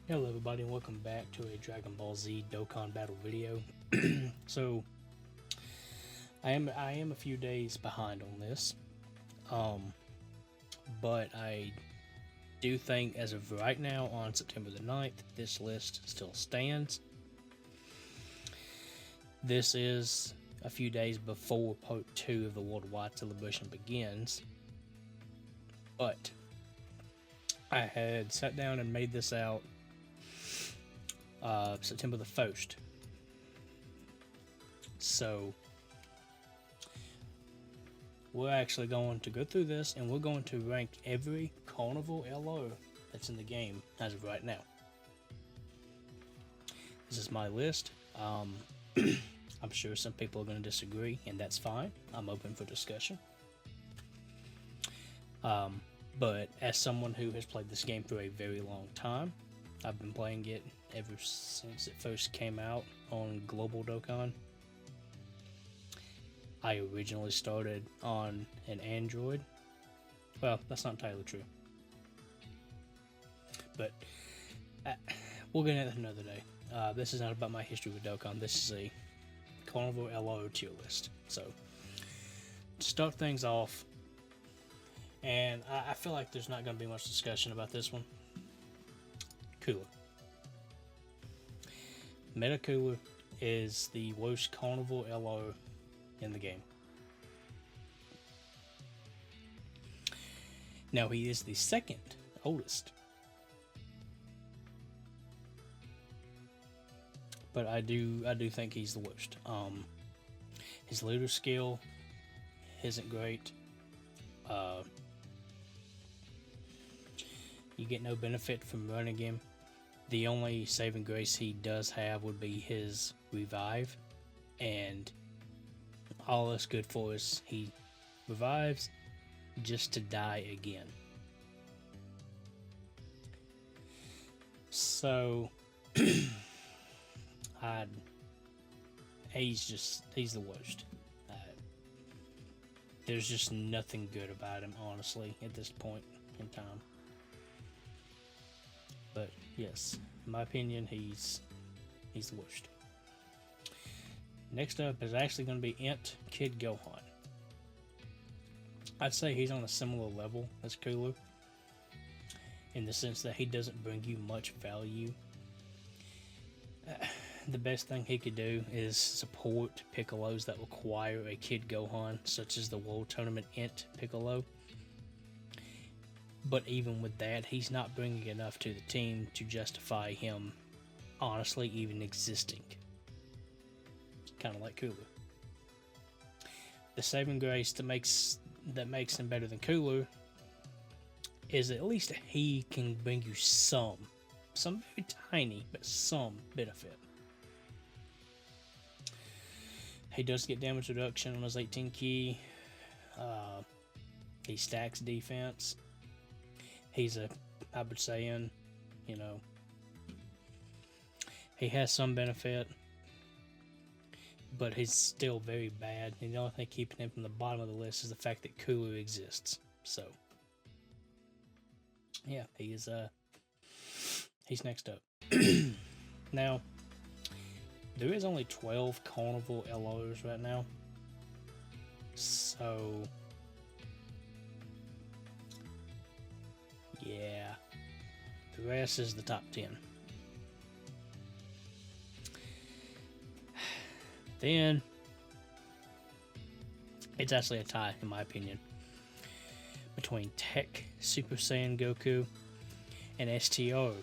Hello everybody and welcome back to a Dragon Ball Z Dokkan battle video. So I am a few days behind on this. Um but I do think as of right now on September the 9th, this list still stands. This is a few days before part 2 of the worldwide celebration begins. But I had sat down and made this out September the 1st. So we're actually going to go through this and we're going to rank every Carnival LO that's in the game as of right now. This is my list. I'm sure some people are going to disagree, and that's fine. I'm open for discussion. But as someone who has played this game for a very long time, I've been playing it ever since it first came out on Global Dokkan. I originally started on an Android. Well, that's not entirely true. But we'll get into that another day. This is not about my history with Dokkan. This is a Carnival LO tier list. So, to start things off, and I feel like there's not going to be much discussion about this one. Cooler. Meta Cooler is the worst Carnival LO in the game. Now he is the second oldest, but I do think he's the worst. His leader skill isn't great. You get no benefit from running him. The only saving grace he does have would be his revive, and all that's good for is he revives just to die again. So he's the worst. There's just nothing good about him, honestly, at this point in time. But yes, in my opinion, he's the worst. Next up is actually going to be Int Kid Gohan. I'd say he's on a similar level as Cooler, in the sense that he doesn't bring you much value. The best thing he could do is support Piccolos that require a Kid Gohan, such as the World Tournament Int Piccolo. But even with that, he's not bringing enough to the team to justify him honestly even existing. Kind of like Cooler. The saving grace that makes him better than Cooler is at least he can bring you some very tiny, but some benefit. He does get damage reduction on his 18 key. He stacks defense. He's a Hyper Saiyan, you know. He has some benefit, but he's still very bad. And the only thing keeping him from the bottom of the list is the fact that Cooler exists. So, yeah, he's next up. Now, there is only 12 Carnival LOs right now. So, yeah, the rest is the top 10. Then, it's actually a tie, in my opinion, between Tech Super Saiyan Goku and STO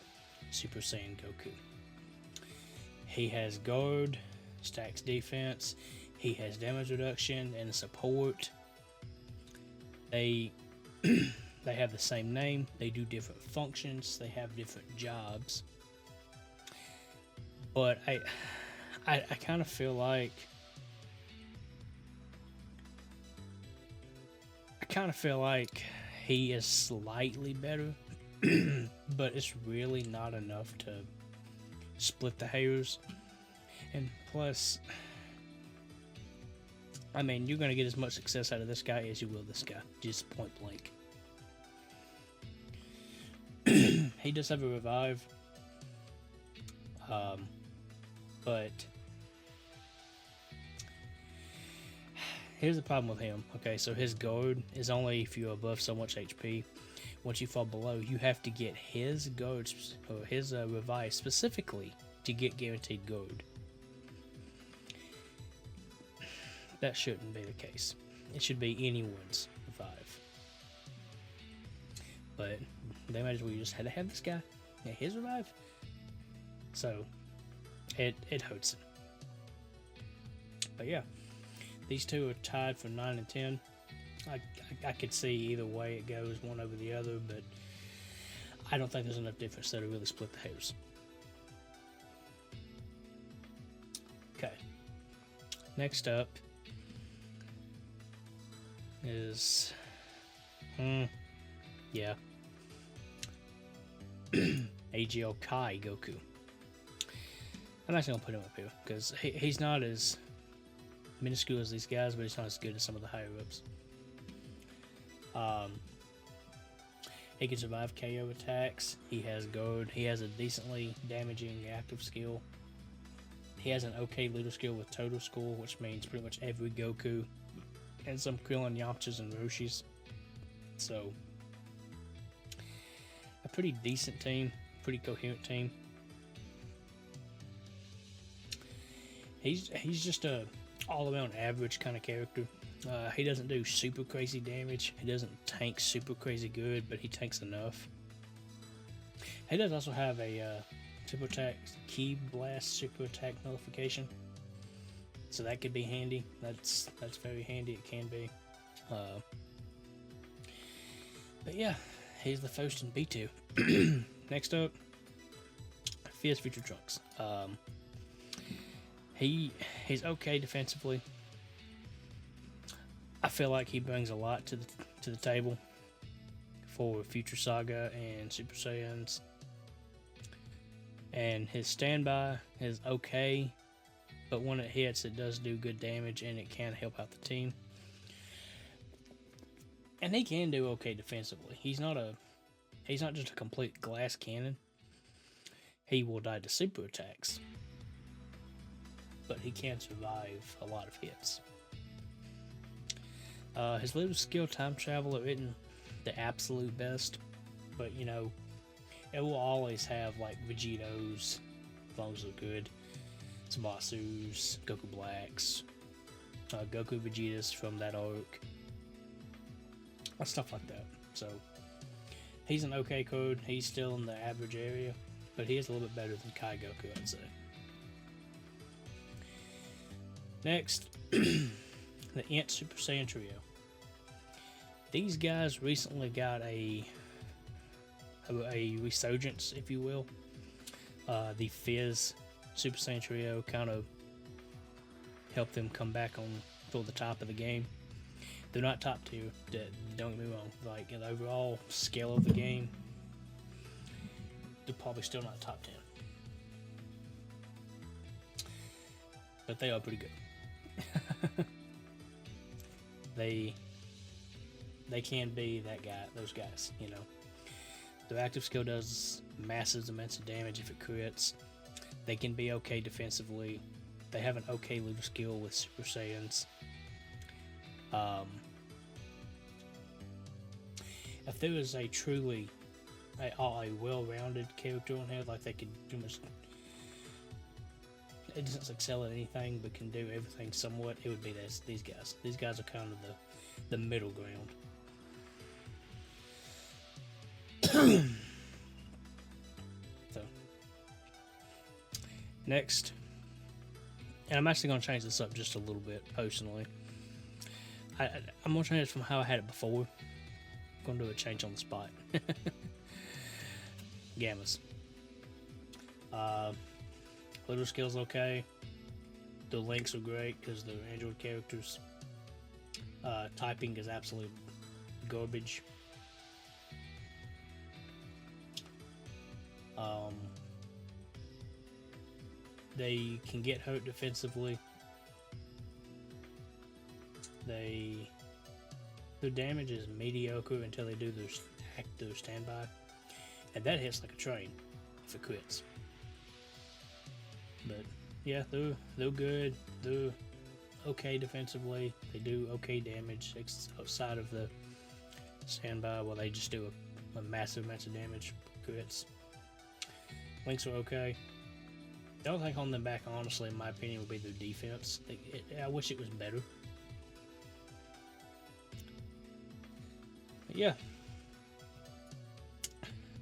Super Saiyan Goku. He has guard, stacks defense, he has damage reduction and support. They have the same name, they do different functions, they have different jobs. But I kind of feel like he is slightly better, but it's really not enough to split the hairs. And plus, I mean, you're going to get as much success out of this guy as you will this guy, just point blank. He does have a revive, But here's the problem with him. Okay, so his gold is only if you're above so much HP. Once you fall below, you have to get his gold or his revive specifically to get guaranteed gold. That shouldn't be the case. It should be anyone's revive. But they might as well just had to have this guy get his revive. So it hurts him. But yeah, these two are tied for 9 and 10. I could see either way it goes, one over the other, but I don't think there's enough difference there to really split the hairs. Okay. Next up is yeah. AGL Kai Goku. I'm actually gonna put him up here because he's not as minuscule as these guys, but he's not as good as some of the higher ups. He can survive KO attacks. He has gold. He has a decently damaging active skill. He has an okay little skill with total skill, which means pretty much every Goku and some Krillin, Yamchas, and Roshis. So, a pretty decent team, pretty coherent team. He's just a all-around average kind of character. He doesn't do super crazy damage. He doesn't tank super crazy good, but he tanks enough. He does also have a super attack, Ki Blast super attack nullification, so that could be handy. That's very handy. It can be. But yeah, he's the first in B2. Next up, Fierce Future Trunks. He's okay defensively. I feel like he brings a lot to the table for Future Saga and Super Saiyans. And his standby is okay, but when it hits, it does do good damage and it can help out the team. And he can do okay defensively. He's not just a complete glass cannon. He will die to super attacks, but he can survive a lot of hits. His little skill time traveler isn't the absolute best, but you know, it will always have like Vegetos, as long as they're good, Tsubasu's, Goku Blacks, Goku Vegetas from that arc, stuff like that. So he's an okay code. He's still in the average area, but he is a little bit better than Kai Goku, I'd say. Next, the Ant Super Saiyan Trio. These guys recently got a resurgence, if you will. The Fizz Super Saiyan Trio kind of helped them come back on toward the top of the game. They're not top tier, don't get me wrong. Like, in the overall scale of the game, they're probably still not top 10. But they are pretty good. They can be those guys, you know. Their active skill does massive amounts of damage if it crits. They can be okay defensively. They have an okay little skill with Super Saiyans. If there was a truly a well-rounded character on here, like they could do much, it doesn't excel at anything but can do everything somewhat, it would be these guys. These guys are kind of the middle ground. So, next, and I'm actually going to change this up just a little bit personally. I'm going to change it from how I had it before. I'm going to do a change on the spot. Gammas. Little skills okay. The links are great because they're Android characters. Typing is absolute garbage. They can get hurt defensively. Their damage is mediocre until they do their standby, and that hits like a train if it quits. But yeah, they're good. They're okay defensively. They do okay damage outside of the standby. Well, they just do a massive amount of damage. Crits. Links are okay. The only thing holding them back, honestly, in my opinion, would be their defense. I wish it was better. But yeah.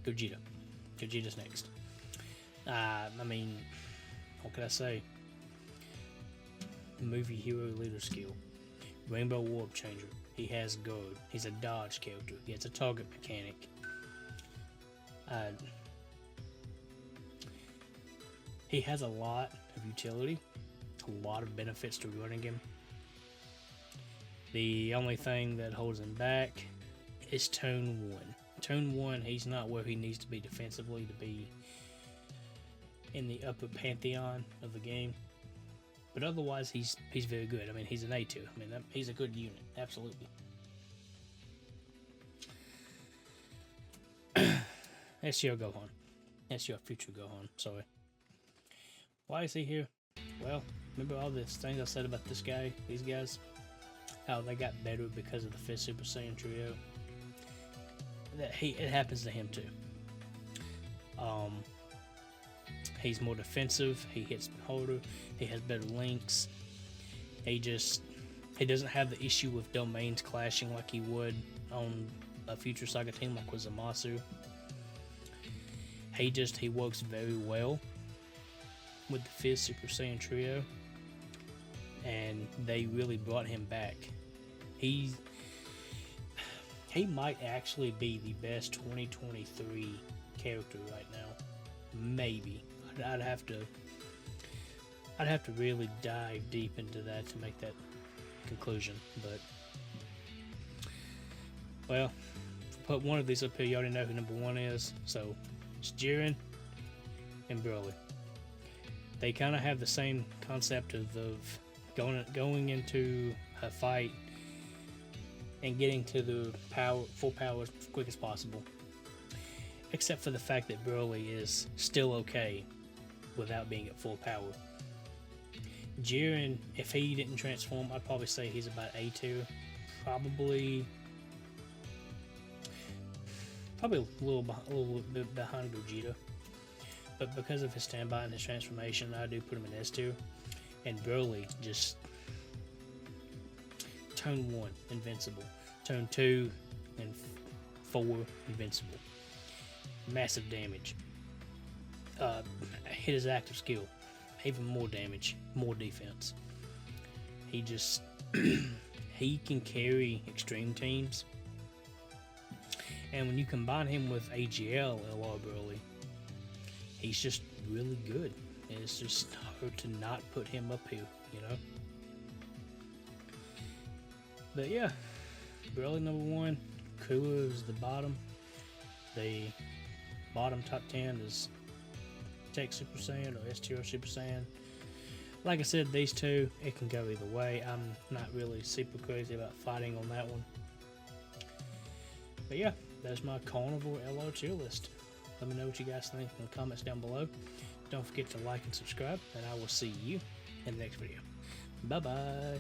Gogeta. Gogeta's next. I mean, what can I say? Movie hero leader skill. Rainbow Warp Changer. He has gold. He's a dodge character. He has a target mechanic. He has a lot of utility, a lot of benefits to running him. The only thing that holds him back is Turn 1. Turn 1, he's not where he needs to be defensively to be in the upper pantheon of the game. But otherwise, he's very good. I mean, he's an A2. I mean, he's a good unit, absolutely. STO Gohan. STO Future Gohan, sorry. Why is he here? Well, remember all the things I said about this guy, these guys? How they got better because of the 5th Super Saiyan trio? It happens to him too. He's more defensive, he hits harder, he has better links. He doesn't have the issue with domains clashing like he would on a Future Saga team like with Zamasu. He works very well with the 5th Super Saiyan trio, and they really brought him back. He might actually be the best 2023 character right now. Maybe. I'd have to really dive deep into that to make that conclusion, but well, put one of these up here. You already know who number 1 is, so it's Jiren and Broly. They kind of have the same concept of going into a fight and getting to the full power as quick as possible. Except for the fact that Broly is still okay without being at full power. Jiren, if he didn't transform, I'd probably say he's about A2. Probably a little bit behind Gogeta. But because of his standby and his transformation, I do put him in S2. And Broly, just Turn 1, invincible. Turn 2 and 4, invincible. Massive damage. Hit his active skill. Even more damage, more defense. He just he can carry extreme teams. And when you combine him with AGL LR Broly, he's just really good. And it's just hard to not put him up here, you know? But yeah, Broly number 1, Kua is the bottom. The bottom top 10 is Tech Super Saiyan or STR Super Saiyan. Like I said, these two, it can go either way. I'm not really super crazy about fighting on that one. But yeah, that's my Carnival LR tier list. Let me know what you guys think in the comments down below. Don't forget to like and subscribe, and I will see you in the next video. Bye-bye.